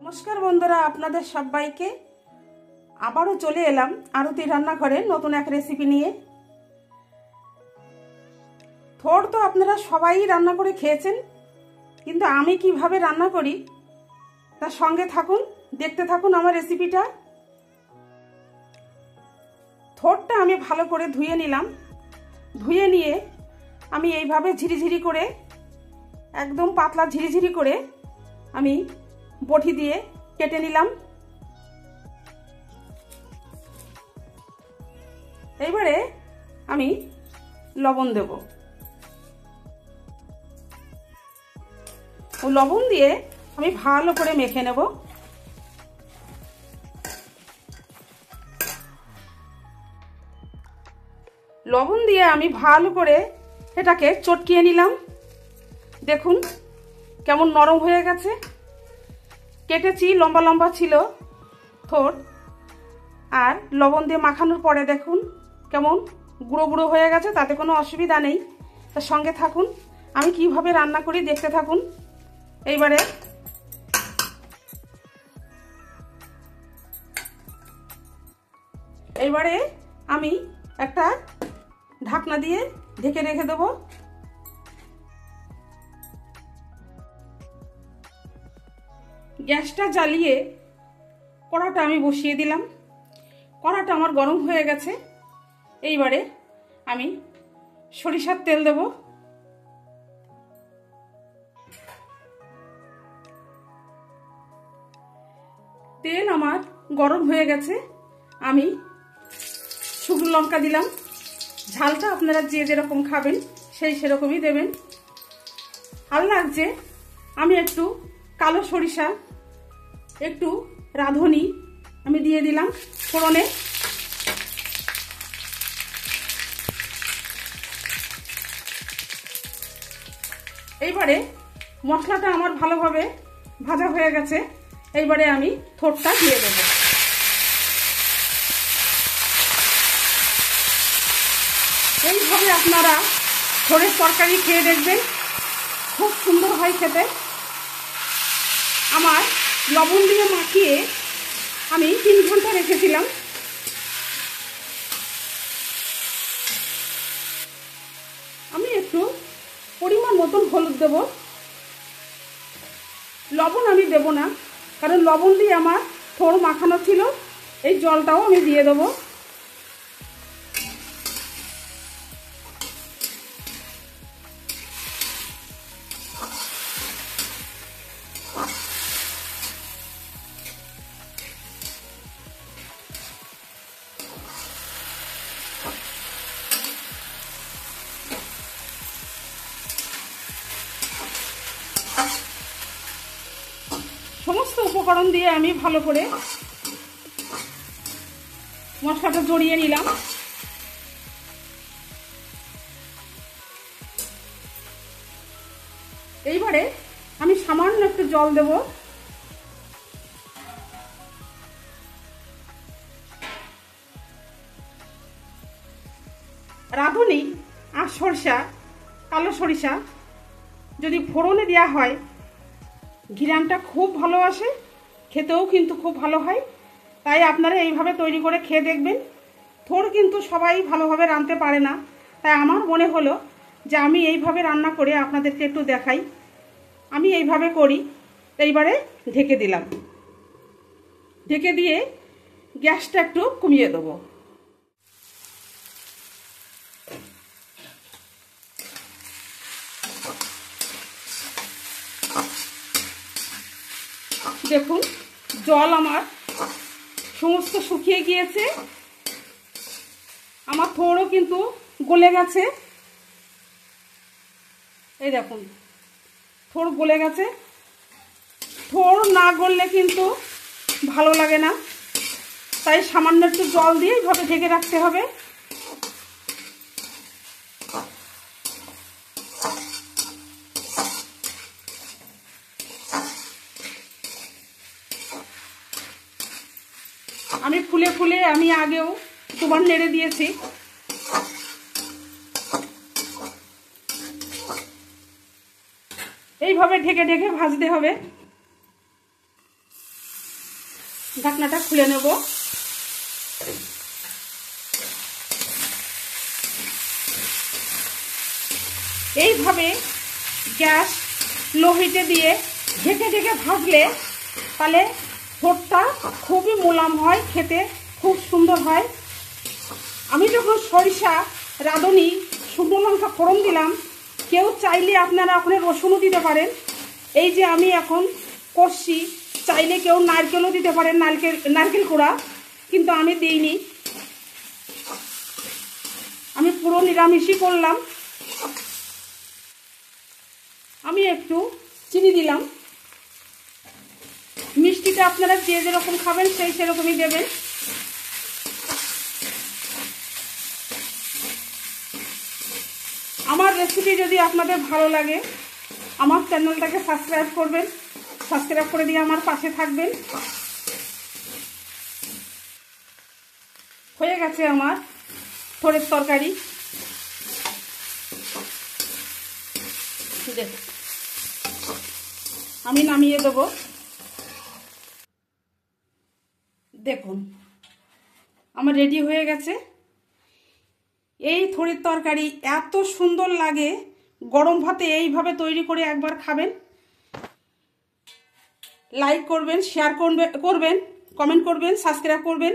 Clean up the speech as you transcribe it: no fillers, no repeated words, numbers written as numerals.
নমস্কার বন্ধুরা, আপনাদের সবাইকে আবারও চলে এলাম আরতি রান্নাঘরে নতুন এক রেসিপি নিয়ে। থোড় তো আপনারা সবাই রান্না করে খেয়েছেন, কিন্তু আমি কিভাবে রান্না করি তার সঙ্গে থাকুন, দেখতে থাকুন আমার রেসিপিটা। থোড়টা আমি ভালো করে ধুয়ে নিলাম। ধুয়ে নিয়ে আমি এইভাবে ঝিরিঝিরি করে, একদম পাতলা ঝিরিঝিরি করে আমি বটি দিয়ে কেটে নিলাম। এইবারে আমি লবণ দেব। ও লবণ দিয়ে আমি ভালো করে মেখে নেব। লবণ দিয়ে আমি ভালো করে এটাকে চটকিয়ে নিলাম। দেখুন কেমন নরম হয়ে গেছে। কেটেছি, লম্বা লম্বা ছিল থোড়, আর লবণ দিয়ে মাখানোর পরে দেখুন কেমন গুঁড়ো গুঁড়ো হয়ে গেছে। তাতে কোনো অসুবিধা নেই, তার সঙ্গে থাকুন, আমি কিভাবে রান্না করি দেখতে থাকুন। এইবারে আমি একটা ঢাকনা দিয়ে ঢেকে রেখে দেবো। গ্যাসটা জ্বালিয়ে কড়াটা আমি বসিয়ে দিলাম। কড়াটা আমার গরম হয়ে গেছে। এইবারে আমি সরিষার তেল দেব। তেল আমার গরম হয়ে গেছে। আমি শুকনো লঙ্কা দিলাম। ঝালটা আপনারা যে যেরকম খাবেন সেই সেরকমই দেবেন। আর লাগছে আমি একটু কালো সরিষা, একটু রাঁধুনি আমি দিয়ে দিলাম ফোড়নে। এইবারে মশলাটা আমার ভালোভাবে ভাজা হয়ে গেছে। এইবারে আমি থোড়টা দিয়ে দেব। এইভাবে আপনারা থোড়ের তরকারি খেয়ে দেখবেন, খুব সুন্দর হয় খেতে। আমার লবণ দিয়ে মাখিয়ে আমি 3 ঘন্টা রেখেছিলাম। আমি একটু পরিমাণ মতন হলুদ দেব। লবণ আমি দেব না, কারণ লবণ দিয়ে আমার থোড় মাখানো ছিল। এই জলটাও আমি দিয়ে দেবো। সমস্ত উপকরণ দিয়ে আমি ভালো করে মশলাটা জড়িয়ে নিলাম। এইবারে আমি সামান্য একটু জল দেব। রাঁধুনি আর সরিষা, কালো সরিষা যদি ফোড়নে দেওয়া হয়, ঘিরানটা খুব ভালো আসে, খেতেও কিন্তু খুব ভালো হয়। তাই আপনারা এইভাবে তৈরি করে খেয়ে দেখবেন। থোড় কিন্তু সবাই ভালোভাবে রাঁধতে পারে না, তাই আমার মনে হলো যে আমি এইভাবে রান্না করে আপনাদেরকে একটু দেখাই। আমি এইভাবে করি। এইবারে ঢেকে দিলাম। ঢেকে দিয়ে গ্যাসটা একটু কমিয়ে দেবো। দেখুন জল আমার সমস্ত শুকিয়ে গিয়েছে। আমার থোড়ও কিন্তু গলে গেছে। এই দেখুন থোড় গলে গেছে। থোড় না গললে কিন্তু ভালো লাগে না, তাই সামান্য একটু জল দিয়ে এইভাবে ঢেকে রাখতে হবে। আমি ফুলে ফুলে আমি আগেও দুবার নেড়ে দিয়েছি। এইভাবে ঢেকে ঢেকে ভাজতে হবে। ঢাকনাটা খুলে নেব। এইভাবে গ্যাস লো হিটে দিয়ে ঢেকে ঢেকে ভাজলে তাহলে ঠোঁটটা খুবই মোলাম হয়, খেতে খুব সুন্দর হয়। আমি যখন সরিষা, রাঁধুনি, শুকনো লঙ্কা ফোড়ন দিলাম, কেউ চাইলে আপনারা ওখানে রসুনও দিতে পারেন। এই যে আমি এখন করছি, চাইলে কেউ নারকেলও দিতে পারেন, নারকেল কোড়া, কিন্তু আমি দিইনি। আমি পুরো নিরামিষই করলাম। আমি একটু চিনি দিলাম। মিষ্টিটা আপনারা যে যেরকম খাবেন সেরকমই দেবেন। আমার রেসিপি যদি আপনাদের ভালো লাগে আমার চ্যানেলটাকে সাবস্ক্রাইব করবেন, সাবস্ক্রাইব করে দিয়ে আমার পাশে থাকবেন। হয়ে গেছে আমার থোড়ের তরকারি। আমি নামিয়ে দেব। দেখুন আমার রেডি হয়ে গেছে। এই থোড়ের তরকারি এত সুন্দর লাগে, গরম ভাতে এইভাবে তৈরি করে একবার খাবেন। লাইক করবেন, শেয়ার করবেন, কমেন্ট করবেন, সাবস্ক্রাইব করবেন।